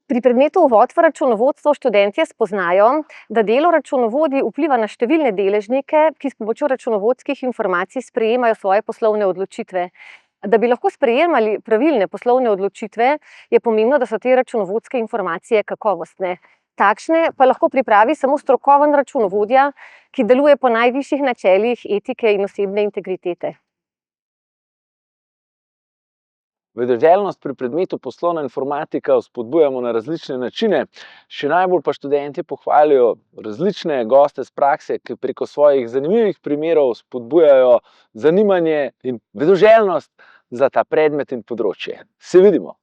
Pri predmetu Uvod v računovodstvo študentje spoznajo, da delo računovodij vpliva na številne deležnike, ki s pomočjo računovodskih informacij sprejemajo svoje poslovne odločitve. Da bi lahko sprejemali pravilne poslovne odločitve, je pomembno, da so te računovodske informacije kakovostne. Takšne pa lahko pripravi samo strokoven računovodja, ki deluje po najvišjih načelih etike in osebne integritete. Vedoželjnost pri predmetu poslovna informatika vzpodbujamo na različne načine. Še najbolj pa študentje pohvalijo različne goste z prakse, ki preko svojih zanimivih primerov spodbujajo zanimanje in vedoželjnost za ta predmet in področje. Se vidimo!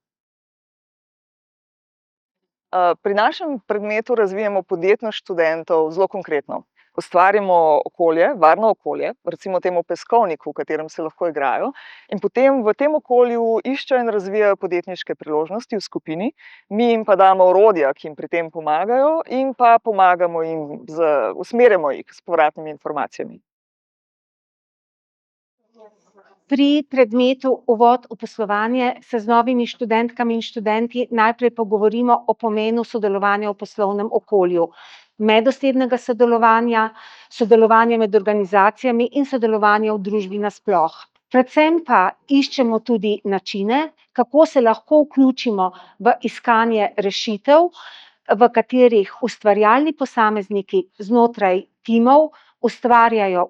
Pri našem predmetu razvijamo podjetnost študentov zelo konkretno. Ustvarimo okolje, varno okolje, recimo temu peskovniku, v katerem se lahko igrajo, in potem v tem okolju iščejo in razvijajo podjetniške priložnosti v skupini. Mi jim pa damo orodja, ki jim pri tem pomagajo, in pa pomagamo jim, usmerjamo jih s povratnimi informacijami. Pri predmetu Uvod v poslovanje se z novimi študentkami in študenti najprej pogovorimo o pomenu sodelovanja v poslovnem okolju, medosebnega sodelovanja, sodelovanja med organizacijami in sodelovanja v družbi nasploh. Predvsem pa iščemo tudi načine, kako se lahko vključimo v iskanje rešitev, v katerih ustvarjalni posamezniki znotraj timov ustvarjajo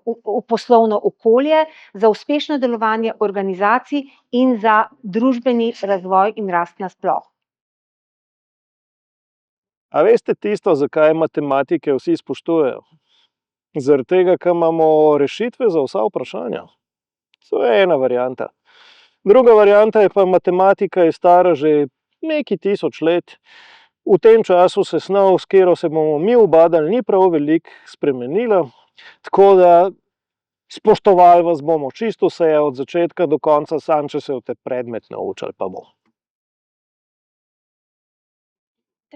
poslovno okolje za uspešno delovanje organizacij in za družbeni razvoj in rast nasploh. A veste tisto, zakaj matematike vsi spoštujejo? Zaradi tega, ker imamo rešitve za vsa vprašanja. To je ena varianta. Druga varianta je pa matematika je stara že nekaj 1000 let. V tem času se snov, s katero se bomo mi ubadali, ni prav veliko spremenila. Tako da spoštovali vas bomo čisto vse od začetka do konca, samo če se v te predmet naučili pa bomo.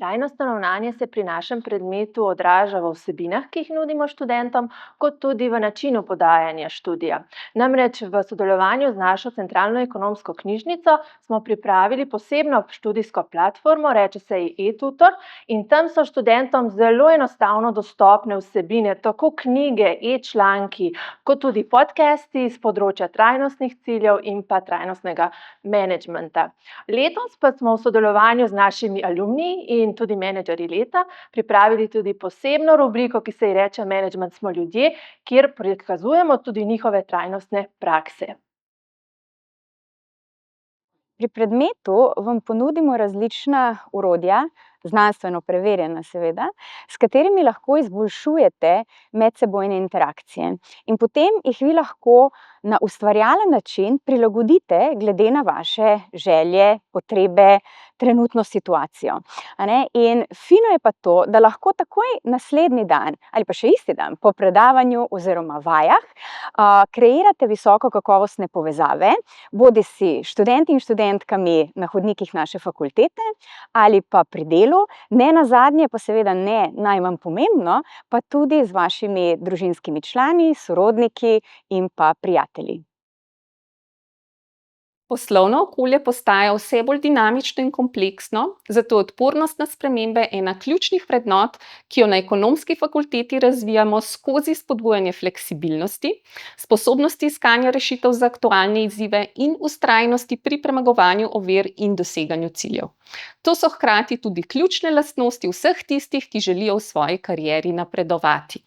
Trajnostno ravnanje se pri našem predmetu odraža v vsebinah, ki jih nudimo študentom, kot tudi v načinu podajanja študija. Namreč v sodelovanju z našo centralno ekonomsko knjižnico smo pripravili posebno študijsko platformo, reče se ji e-tutor, in tam so študentom zelo enostavno dostopne vsebine, tako knjige, e-članki, kot tudi podcasti s področja trajnostnih ciljev in pa trajnostnega menedžmenta. Letos pa smo v sodelovanju z našimi alumni in tudi menedžerji leta pripravili tudi posebno rubriko, ki se ji reče Menedžment smo ljudje, kjer prikazujemo tudi njihove trajnostne prakse. Pri predmetu vam ponudimo različna orodja, znanstveno preverjena seveda, s katerimi lahko izboljšujete medsebojne interakcije. In potem jih vi lahko na ustvarjalen način prilagodite glede na vaše želje, potrebe, trenutno situacijo. In fino je pa to, da lahko takoj naslednji dan ali pa še isti dan po predavanju oziroma vajah kreirate visoko kakovostne povezave, bodisi študenti in študentkami na hodnikih naše fakultete ali pa pri delu, ne nazadnje pa seveda ne najmanj pomembno, pa tudi z vašimi družinskimi člani, sorodniki in pa prijatelji. Poslovno okolje postaja vse bolj dinamično in kompleksno, zato odpornost na spremembe je ena ključnih vrednot, ki jo na ekonomski fakulteti razvijamo skozi spodbujanje fleksibilnosti, sposobnosti iskanja rešitev za aktualne izzive in vztrajnosti pri premagovanju ovir in doseganju ciljev. To so hkrati tudi ključne lastnosti vseh tistih, ki želijo v svoji karieri napredovati.